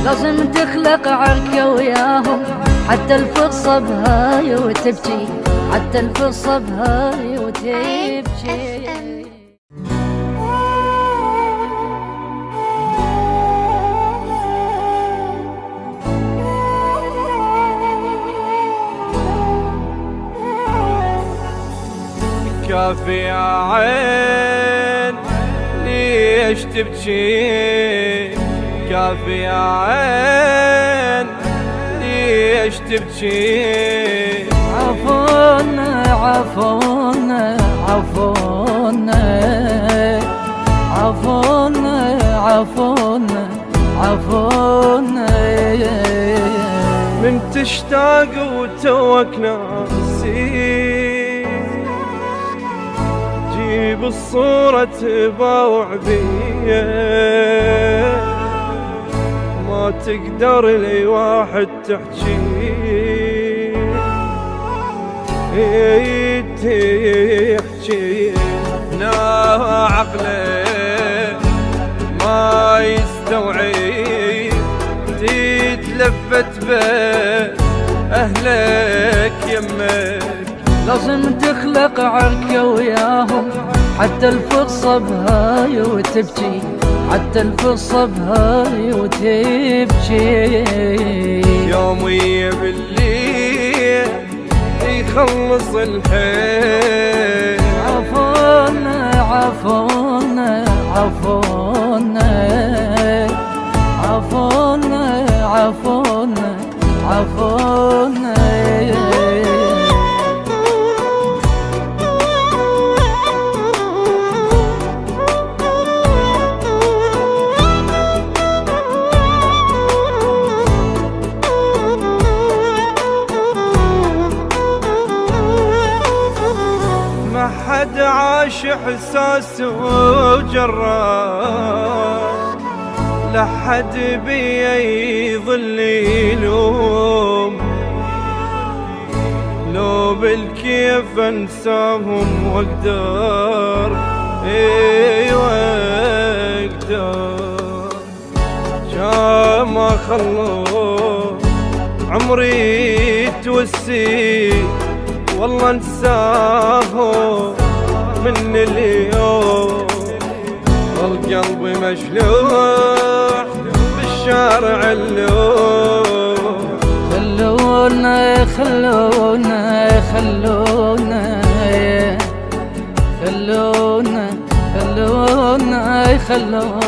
لازم تخلق عركة وياهم، حتى الفرصة بهاي وتبكي، حتى الفرصة بهاي وتبكي. كافي يا عين ليش تبكي، كافي يا عين ليش تبكي. عفونا عفونا عفونا عفونا عفونا عفونا، من تشتاق وتوك ناسي، جيب الصورة تباوع بيه، ما تقدر لي واحد تحكي، تحكي نا عقله ما يستوعب، تتلفت به أهلك يمك. لازم تخلق عركة وياهم، حتى الفرصة بهاي وتبكي، حتى الفرصة بهاي وتبكي. يومي بالليل يخلص الحيل، عفونا عفونا عفونا عفونا عفونا عفونا. ما حد عاش احساس وجراه، لا حد بيا يظل يلوم، لو بالكيف انساهم واقدر، ايوه اقدر. ما خلوا عمري توسي، والله انساهم من اليوم، والقلب مشلوح بالشارع اللوم. خلونا خلونا خلونا خلونا خلونا خلونا